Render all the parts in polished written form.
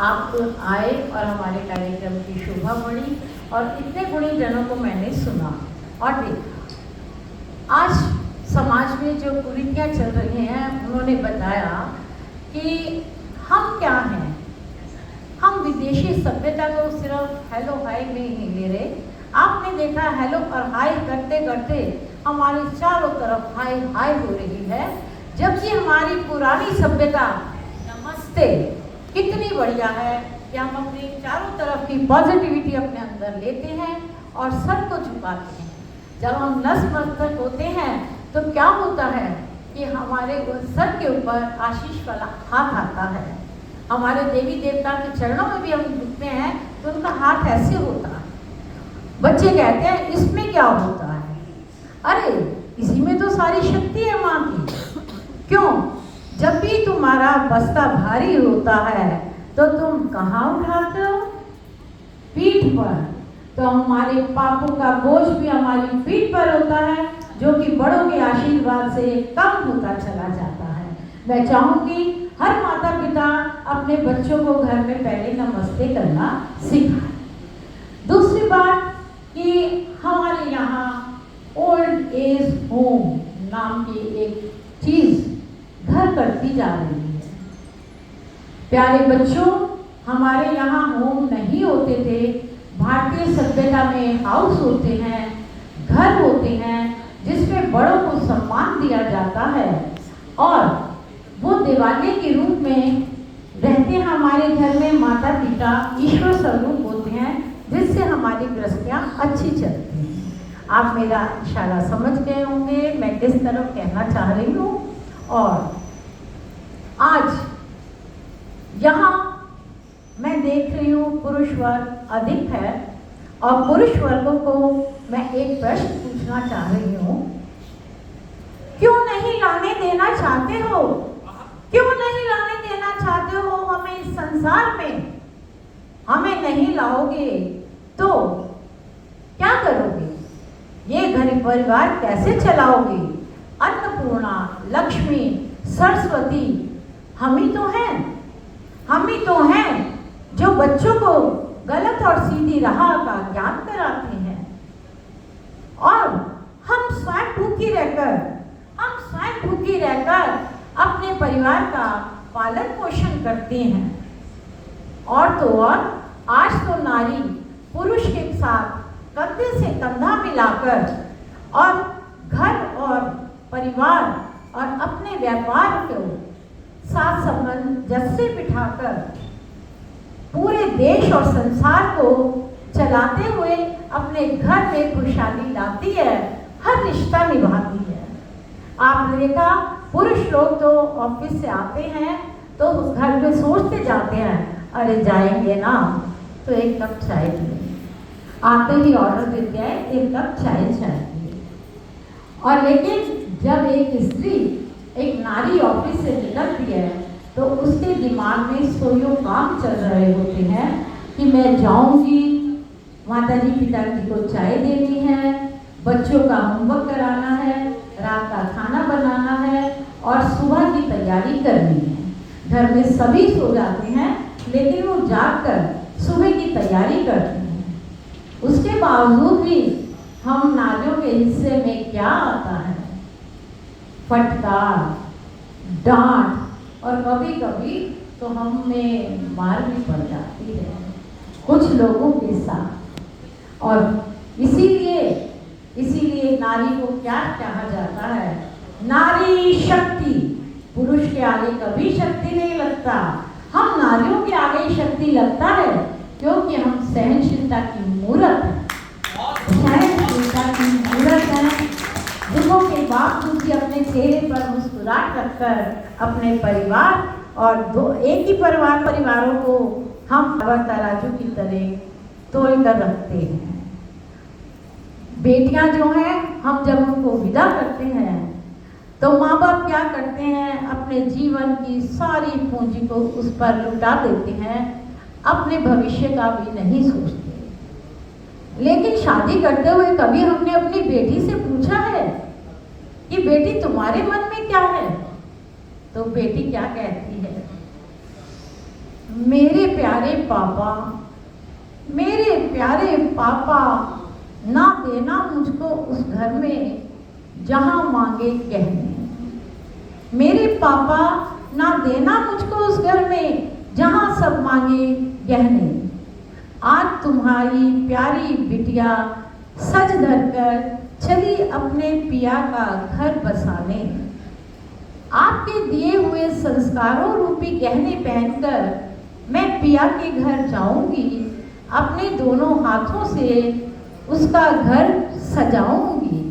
आप आए और हमारे कार्यक्रम की शोभा बढ़ी और इतने गुणी जनों को मैंने सुना और देखा। आज समाज में जो कुरीतियाँ चल रही हैं, उन्होंने बताया कि हम क्या हैं। हम विदेशी सभ्यता को सिर्फ हेलो हाय में ही ले रहे। आपने देखा हेलो और हाय करते करते हमारे चारों तरफ हाय हाय हो रही है, जबकि हमारी पुरानी सभ्यता नमस्ते कितनी बढ़िया है कि हम अपनी चारों तरफ की पॉजिटिविटी अपने अंदर लेते हैं और सर को झुकाते हैं। जब हम नतमस्तक होते हैं तो क्या होता है कि हमारे सर के ऊपर आशीष वाला हाथ आता है। हमारे देवी देवता के चरणों में भी हम झुकते हैं तो उनका हाथ ऐसे होता है। बच्चे कहते हैं इसमें क्या होता है? अरे इसी में तो सारी शक्ति है माँ की। क्यों? जब भी तुम्हारा बस्ता भारी होता है तो तुम कहाँ उठाते हो? पीठ पर। तो हमारे पापों का बोझ भी हमारी पीठ पर होता है, जो कि बड़ों के आशीर्वाद से कम होता चला जाता है। मैं चाहूँगी हर माता पिता अपने बच्चों को घर में पहले नमस्ते करना सिखाए। दूसरी बात कि हमारे यहाँ ओल्ड एज होम नाम की एक चीज़ घर करती जा रही है। प्यारे बच्चों, हमारे यहाँ होम नहीं होते थे। भारतीय सभ्यता में हाउस होते हैं, घर होते हैं जिसमें बड़ों को सम्मान दिया जाता है और वो दिवाली के रूप में रहते हैं। हमारे घर में माता पिता ईश्वर स्वरूप होते हैं जिससे हमारी गृहस्थियाँ अच्छी चलती हैं। आप मेरा इशारा समझ गए होंगे मैं किस तरफ कहना चाह रही हूँ। और आज यहाँ मैं देख रही हूँ पुरुष वर्ग अधिक है और पुरुष वर्गों को मैं एक प्रश्न पूछना चाह रही हूँ। क्यों नहीं लाने देना चाहते हो? क्यों नहीं लाने देना चाहते हो हमें इस संसार में? हमें नहीं लाओगे तो क्या करोगे? ये घर परिवार कैसे चलाओगे? अन्नपूर्णा, लक्ष्मी, सरस्वती हम ही तो हैं। हम ही तो हैं जो बच्चों को गलत और सीधी राह का ज्ञान कराते हैं और हम स्वयं भूखी रहकर अपने परिवार का पालन पोषण करते हैं। और तो और आज तो नारी पुरुष के साथ कंधे से कंधा मिलाकर और घर और परिवार और अपने व्यापार को साथ सामंजस्य बिठाकर पूरे देश और संसार को चलाते हुए अपने घर में खुशहाली लाती है, हर रिश्ता निभाती है। आपने देखा पुरुष लोग तो ऑफिस से आते हैं तो घर में सोचते जाते हैं अरे जाएंगे ना तो एक कप चाय पिए। आते ही ऑर्डर देते हैं एक कप चाय चाहिए। और लेकिन जब एक स्त्री, एक नारी ऑफिस से निकलती है तो उसके दिमाग में सोयो काम चल रहे होते हैं कि मैं जाऊंगी, माताजी पिताजी को चाय देनी है, बच्चों का होमवर्क कराना है, रात का खाना बनाना है और सुबह की तैयारी करनी है। घर में सभी सो जाते हैं लेकिन वो जागकर सुबह की तैयारी करती हैं। उसके बावजूद भी हम नारियों के हिस्से में क्या आता है? फटकार, डांट और कभी कभी तो हमें मार भी पड़ जाती है कुछ लोगों के साथ। और इसीलिए नारी को क्या कहा जाता है? नारी शक्ति। पुरुष के आगे कभी शक्ति नहीं लगता, हम नारियों के आगे शक्ति लगता है क्योंकि हम सहनशीलता की मूर्त है। सहनशीलता की मूर्त है। दुखों के बावजूद भी अपने चेहरे पर मुस्कुराहट रखकर अपने परिवार और एक ही परिवारों को हम तराजू की तरह तोल कर रखते हैं। बेटियां जो हैं, हम जब उनको विदा करते हैं तो माँ बाप क्या करते हैं? अपने जीवन की सारी पूंजी को उस पर लुटा देते हैं, अपने भविष्य का भी नहीं सोचते। लेकिन शादी करते हुए कभी हमने अपनी बेटी से पूछा है कि बेटी तुम्हारे मन में क्या है? तो बेटी क्या कहती है? मेरे प्यारे प्यारे पापा, मेरे प्यारे पापा, ना देना मुझको उस घर में जहाँ मांगे गहने। मेरे पापा, ना देना मुझको उस घर में जहाँ सब मांगे गहने। आज तुम्हारी प्यारी बिटिया सज धर कर चली अपने पिया का घर बसाने। आपके दिए हुए संस्कारों रूपी गहने पहनकर मैं पिया के घर जाऊंगी, अपने दोनों हाथों से उसका घर सजाऊंगी।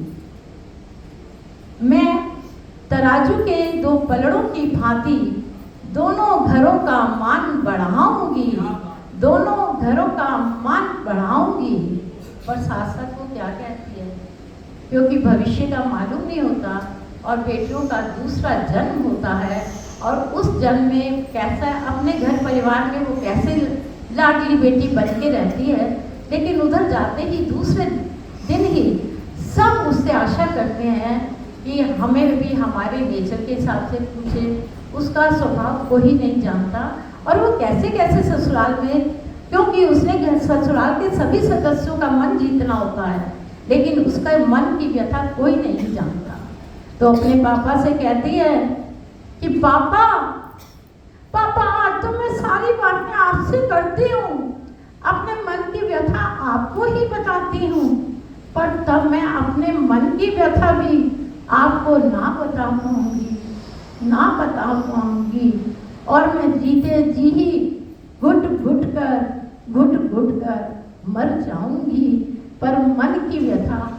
मैं तराजू के दो पलड़ों की भांति दोनों घरों का मान बढ़ाऊंगी, दोनों घरों का मान बढ़ाऊंगी। और साथ साथ वो क्या कहती है, क्योंकि भविष्य का मालूम नहीं होता और बेटियों का दूसरा जन्म होता है, और उस जन्म में कैसा अपने घर परिवार में वो कैसे लाडली बेटी बन के रहती है, लेकिन उधर जाते ही दूसरे दिन ही सब उससे आशा करते हैं कि हमें भी हमारे नेचर के हिसाब से पूछे। उसका स्वभाव कोई नहीं जानता और वो कैसे कैसे ससुराल में, क्योंकि उसने ससुराल के सभी सदस्यों का मन जीतना होता है, लेकिन उसका मन की व्यथा कोई नहीं जानता। तो अपने पापा से कहती है कि पापा, पापा आज तो मैं सारी बातें आपसे करती हूँ, अपने मन की व्यथा आपको ही बताती हूँ, पर तब मैं अपने मन की व्यथा भी आपको ना बता पाऊंगी, ना बता पाऊंगी, और मैं जीते जी ही घुट घुट कर मर जाऊंगी, पर मन की व्यथा